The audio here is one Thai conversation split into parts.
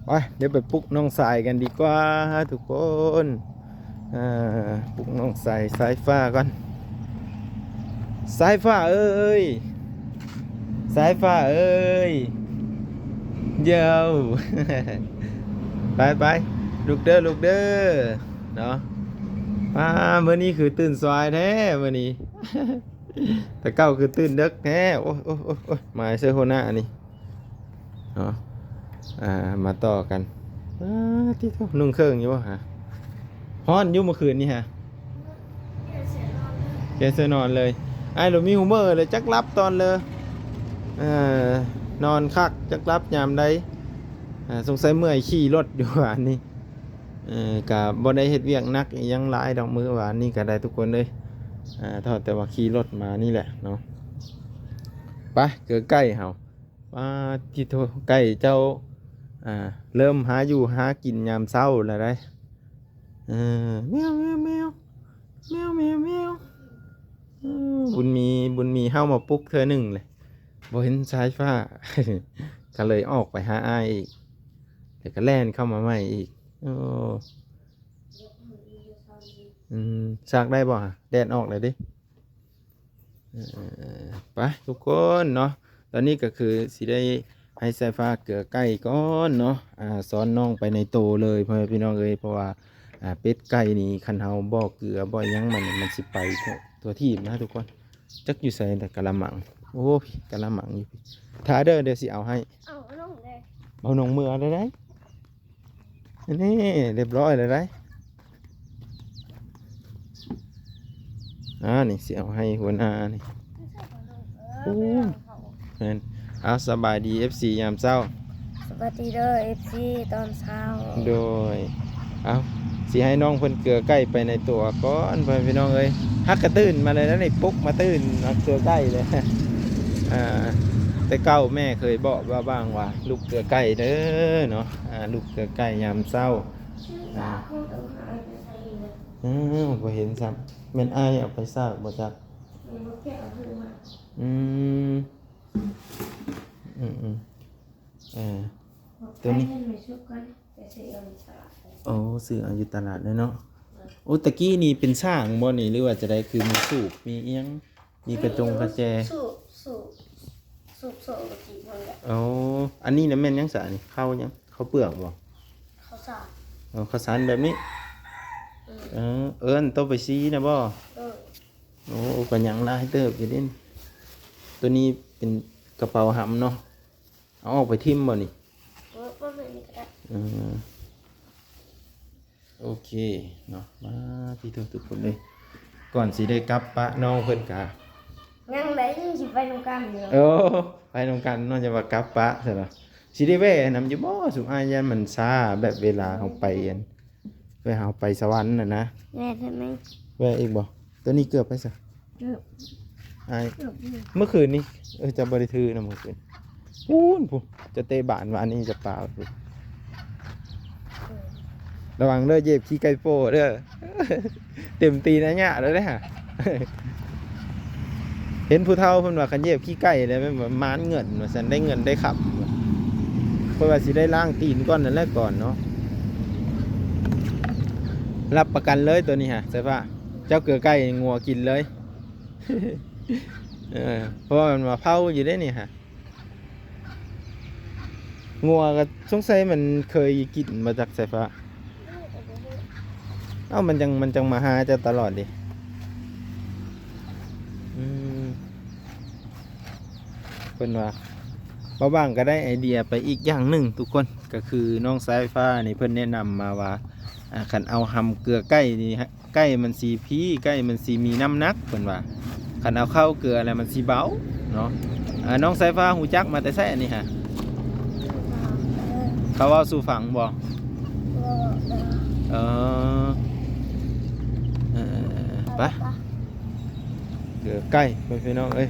ไปเดี๋ยวไปปลุกน้องสายกันดีกว่าทุกคนปลุกน้องสายฟ้าก่อนสายฟ้าเอ้ยสายฟ้าเอ้ยเดี๋ยวไปลูกเด้อลูกเด้อเนาะเมื่อนี้คือตื่นสายแท้เมื่อนี้ แต่เก้าคือตื่นดึกแท้โอ้ยมาเสื้อโคน่านี่เนาะมาต่อกันที่เท่านุ่งเครื่องอยู่วะฮะฮ้อนอยู่เมื่อคืนนี่ฮะแกเสื้อนอนเลยไอ้เรามีฮูเมอร์เลยจักรับตอนเลยนอนคักจักรับยามใดสงสัยเมื่อยขี่รถอยู่หวานนี่กับบ่ได้เฮ็ดเวียกนักยังหลายดอกมือหวานนี่ก็ได้ทุกคนเลยเท่าแต่ว่าขี่รถมานี่แหละเนาะไปเกิดใกล้เฮาที่โทใกล้เจ้าเริ่มหาอยู่หากินยามเช้าแล้วได้แมวบุญมีเฮามาปลุกเธอหนึ่งเลยบ่เห็นสายฟ้า ก็เลยออกไปหาอ้ายอีกเดี๋ยวก็แล่นเข้ามาใหม่อีกซากได้บ่แดดออกเลยดิไปทุกคนเนาะตอนนี้ก็คือสิได้ให้สายฟ้าเกลือไก่ก้อนเนาะสอนน้องไปในโตเลยพ่อพี่น้องเอ้ยเพราะว่าเป็ดไก่นี่คันเฮาบ่เกลือบ่ยังมันสิไปตัวที่นะทุกคนจักอยู่ใส่แต่กะละมังโอ้พี่กะละมังอยู่พี่ถ้าเดี๋ยวสิเอาให้เอาลงเลยเอานงมือเอาได้นี่เรียบร้อยเลยได้นี่สิเอาให้หัวหน้านี่โอ้เห็นสบายดี FC ยามเช้าสวัสดีเด้อ FC ตอนเช้าโดยสิให้น้องเพิ่นเกลือใกล้ไปในตัวก่อนเพิ่นพี่น้องเอ้ยฮักกระตื่นมาเลยแล้วนี่ปุ๊กมาตื่นเกลือใกล้เลยแต่เก้าแม่เคยบอกว่าบ้างว่าลูกเกลือใกล้เด้อเนาะลูกเกลือใกล้ยามเช้าบ่เห็นซ้ำแม่นอ้ายเอาไปซากบ่จักตัวนี้โอ้ซื้อเอาอยู่ตลาดเลยเนาะโอ้ตะกี้นี่เป็นช่างบ่นี่หรือว่าจะได้คือมีสูบมีเอียงมีกระแจสูบโซ่กะทินั่นแหละโอ้อันนี้นะแม่นยังสานี่ข้าวยังข้าวเปลือกบ่ข้าวสารข้าวสารแบบนี้ต้องไปซีนะบ่โอ้ก็ยังหลายเติบอยู่เด่นตัวนี้เป็นกระเป๋าหำเนาะเอาออกไปทิ่มบ่นี่โอเคเนาะมาที่ทุกคนเลยก่อนสิได้กลับปะน้องเพิ่นกะยังได้สิไปนำกันอยู่ไปนำกันน้องจะว่ากลับปะใช่ป่ะสิได้แว่นำอยู่บ่สุมอายันมันช้าแบบเวลาเฮาไปอันเวลาเฮาไปสวรรค์น่ะนะแว่ใช่มั้ยแว่อีกบ่ตัวนี้เกือบไปซะเกือบเมื่อคืนนี้จะบ่ได้ถือนะเมื่อคืนพูนจะเตะบานว่าอันนี้จะเปล่าระวังเด้อเย็บขี้ไก่โป้เด้อเต็มตีนะเนี่ยแล้วได้ฮะเห็นผู้เฒ่าเพิ่นว่าคันเย็บขี้ไก่เลยมันม้านเงินว่าซั่นได้เงินได้ขับเพราะว่าสิได้ล้างตีนก่อนนั่นแหละก่อนเนาะรับประกันเลยตัวนี้ฮะใช่ปะเจ้าเกลือไก่งัวกินเลยเพราะว่ามันมาเผาอยู่ได้นี่ฮะงัวก็สงสัยมันเคยกินมาจากไฟฟ้ามันจังมาหาจะตลอดดิเพิ่นว่าบ้างก็ได้ไอเดียไปอีกอย่างหนึ่งทุกคนก็คือน้องสายฟ้านี่เพิ่นแนะนำมาว่าขันเอาหำเกลือใกล้นี่ใกล้มันสีพีใกล้มันสีมีน้ำหนักเพิ่นว่าขันเอาเข้าเกลืออะไรมันสีเบาเนาะน้องสายฟ้าหูจักมาแต่แท้นี่ฮะเขาว่าสู่ฝังบ่ไปเกลือใกล้ไปพี่น้องเอ้ย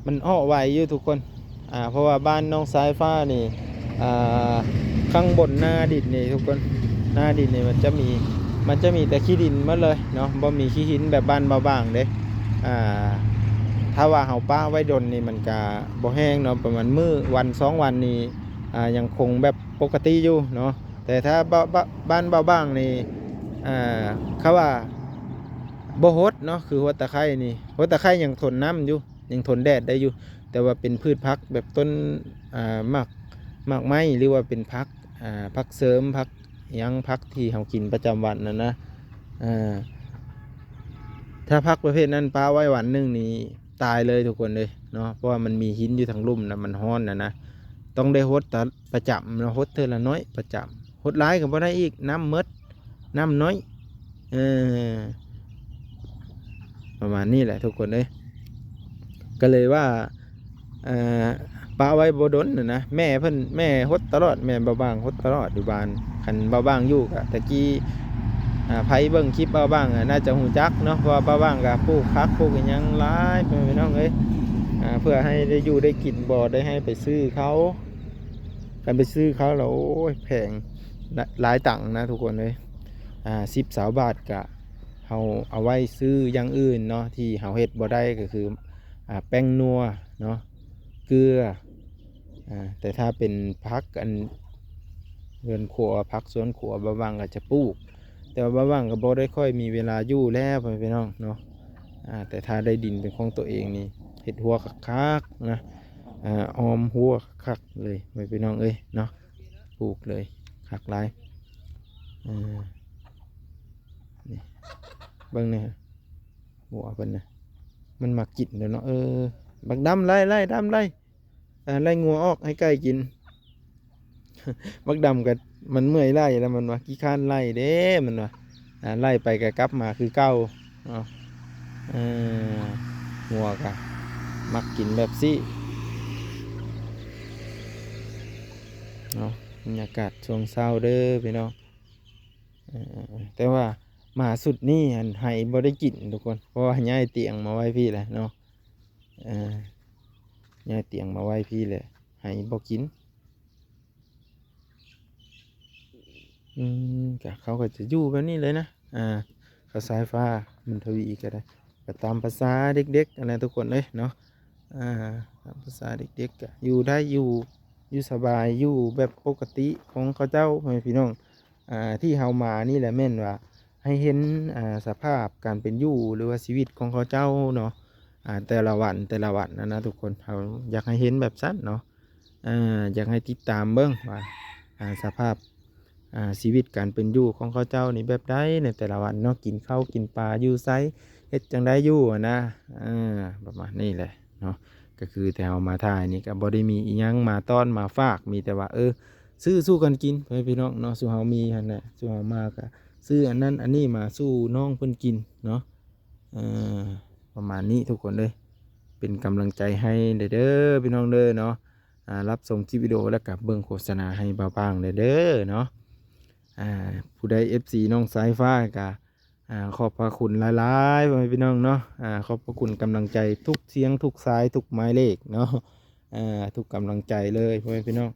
มันอ้อไหวอยู่ทุกคนเพราะว่าบ้านน้องสายฟ้านี่อ่าข้างบนหน้าดินนี่ทุกคนหน้าดินนี่มันจะมีแต่ขี้ดินมาเลยเนาะบ่มีขี้หินแบบบ้านเบาบางเด้อ่าถ้าว่าเฮาป้าไว้ดนนี่มันก็บ่แห้งเนาะประมาณมื้อวัน2วันนี่ยังคงแบบปกติอยู่เนาะแต่ถ้าบ้านเบาบางนี่เขาว่าบ่ฮดเนาะคือหัวตะไคร้นี่หัวตะไคร้ยังทนน้ำอยู่ยังทนแดดได้อยู่ แต่ว่าเป็นพืชพักแบบต้นหมากไม้หรือว่าเป็นพักพักเสริมพักยังพักที่เรากินประจำวันนะอ่าถ้าพักประเภทนั้นปลาไว้วันหนึ่งนี่ตายเลยทุกคนเลยเนาะเพราะว่ามันมีหินอยู่ทางลุ่มนะมันห้อนนะต้องได้ฮดแต่ประจำเราฮดเท่าละน้อยประจำฮดร้ายก็บ่ได้อีกน้ำมดน้ำน้อยเออประมาณนี้แหละทุกคนเลยก็เลยว่า อ่าปลาไว้บ่ดนนะแม่ฮดตลอดแม่เบาบางฮดตลอดอยู่บ้านคันเบาบางอยู่กะตะกี้ไผเบิ่งคลิปเบาบางน่าจะหูจักเนาะเพราะว่าเบาบางกะปลูกผักปลูกอิหยังหลายพี่น้องเอ้ยเพื่อให้ได้อยู่ได้กินบ่ได้ให้ไปซื้อเขากันไปซื้อเขาแล้วโอ้ยแพงหลายตังค์นะทุกคนเลย10-20 บาทกะเฮาเอาไว้ซื้ออย่างอื่นเนาะที่เฮาเฮ็ดบ่ได้ก็คือแป้งนัวเนาะเกลือแต่ถ้าเป็นพักอันเรือนครัวพักสวนครัวบะวังก็จะปลูกแต่ว่าบะวังก็บ่ได้ค่อยมีเวลาอยู่แล้วพี่น้องเนาะแต่ถ้าได้ดินเป็นของตัวเองนี่เห็ดหัวคักๆนะออมหัวคักเลยพี่น้องเอ้ยเนาะปลูกเลยคักหลายนี่เบิ่งเนี่ยหัวเพิ่นนะมันมักกินเด้อเนาะบักดำไล่ดำไล่ไล่งัวออกให้ไก่กิน บักดำกับมันเมื่อยไล่แล้วมันว่าขี้ข้านไล่เด้มันว่าไล่ไปก็กลับมาคือเก้าเนาะงัวกะมักกินแบบซี่เนาะบรรยากาศช่วงเช้าเด้อพี่น้องแต่ว่ามาสุดนี่หันไห้บ่ได้กินทุกคนเพราะว่าย้ายเตียงมาไว้พี่แหละเนาะย้ายเตียงมาไว้พี่แหละไห้บ่กินเขาก็จะอยู่แบบนี้เลยนะเขาสายฟ้ามันทวีก็ได้ก็ตามภาษาเด็กๆอะไรทุกคนเลยเนาะตามภาษาเด็กๆก็อยู่ได้อยู่สบายอยู่แบบปกติของเขาเจ้าพี่น้องที่เฮามานี่แหละแม่นว่าให้เห็นสภาพการเป็นอยู่หรือว่าชีวิตของเขาเจ้าเนาะแต่ละวันนะทุกคนเขาอยากให้เห็นแบบสั้นเนาะอยากให้ติดตามเบิ้งว่าสภาพชีวิตการเป็นอยู่ของเขาเจ้านี่แบบใดในแต่ละวันเนาะกินข้าวกินปลาอยู่ไซเฮ็ดจังได้อยู่นะประมาณนี้แหละเนาะก็คือแต่เอามาถ่ายนี่ก็บ่ได้มีอีหยังมาต้อนมาฝากมีแต่ว่าซื้อสู้กันกินพี่น้องเนาะสู้เฮามีหั่นแหละสู้เฮามาก็ซื้ออันนั้นอันนี้มาสู้น้องเพิ่นกินเนาะประมาณนี้ทุกคนเลยเป็นกำลังใจให้เด้อพี่น้องเด้อเนาะรับชมคลิปวิดีโอแล้วกับเบิ่งโฆษณาให้บ่าวบางเด้อเนาะผู้ใด FC น้องสายฟ้ากะขอบพระคุณหลายๆพี่น้องเนาะขอบพระคุณกำลังใจทุกเสียงทุกสายทุกหมายเลขเนาะทุกกำลังใจเลยพี่น้อง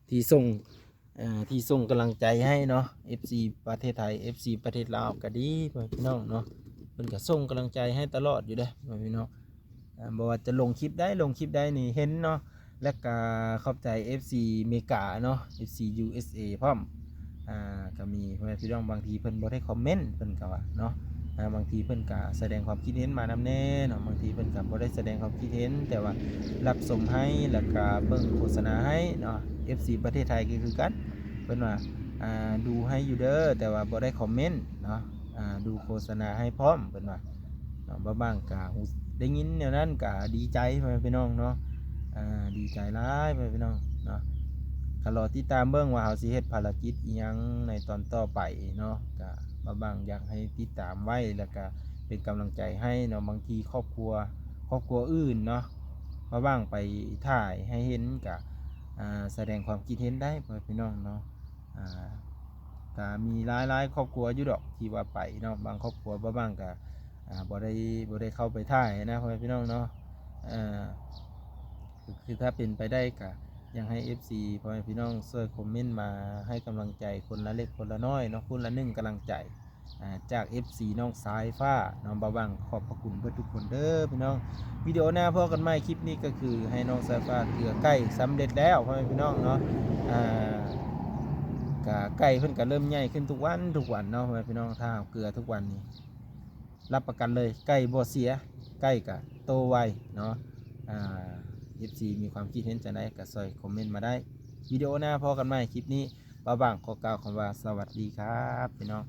ที่ส่งกำลังใจให้เนาะ FC ประเทศไทย FC ประเทศลาวก็ดีพี่น้องเนาะเพิ่นก็ส่งกำลังใจให้ตลอดอยู่เด้อพี่น้องบ่ว่าจะลงคลิปได้นี่เห็นเนาะและก็ขอบใจ FC เมกาเนาะ FC USA พร้อมก็มีพี่น้องบางทีเพิ่นบ่ได้คอมเมนต์เพิ่นก็ว่าเนาะบางทีเพิ่นก็แสดงความคิดเห็นมานำแน่เนาะบางทีเพิ่นก็บ่ได้แสดงความคิดเห็นแต่ว่ารับชมให้แล้วก็เบิ่งโฆษณาให้เนาะ FC ประเทศไทยก็คือกันเพิ่นว่าดูให้อยู่เด้อแต่ว่าบ่ได้คอมเมนต์เนาะดูโฆษณาให้พร้อมเพิ่นว่าเนาะบางก็ได้ยินแนวนั้นก็ดีใจพี่น้องเนาะดีใจหลายพี่น้องเนาะก็รอติดตามเบิ่งว่าเฮาสิเฮ็ดภารกิจอีหยังในตอนต่อไปเนาะก็บางอยากให้ติดตามไว้แล้วก็เป็นกำลังใจให้เนาะบางทีครอบครัวอื่นเนาะบางไปถ่ายให้เห็นก็แสดงความคิดเห็นได้พี่น้องเนาะก็มีหลายครอบครัวอยู่ดอกที่ว่าไปเนาะบางครอบครัวบางก็บ่ได้เข้าไปถ่ายนะพี่น้องเนาะ อ่าคือถ้าเป็นไปได้ก็อยากให้ FC พ่อแม่พี่น้องช่วยคอมเมนต์มาให้กำลังใจคนละเล็กคนละน้อยเนาะคนละหนึ่งกำลังใจจาก FC น้องสายฟ้าน้องบาบังขอบพระคุณเพื่อทุกคนเด้อพี่น้องวิดีโอหน้าพอกันใหม่คลิปนี้ก็คือให้น้องสายฟ้าเกลือใกล้สำเร็จแล้วพ่อแม่พี่น้องเนาะกะไก่เพิ่นก็เริ่มใหญ่ขึ้นทุกวันเนาะพ่อแม่พี่น้องถ้าเอาเกลือทุกวันนี้รับประกันเลยไก่บ่เสียไก่กะโตไวเนาะFC มีความคิดเห็นจะไหนก็ช่วยคอมเมนต์มาได้วิดีโอหน้าพอกันใหม่คลิปนี้บาบังขอกล่าวคำว่าสวัสดีครับพี่น้อง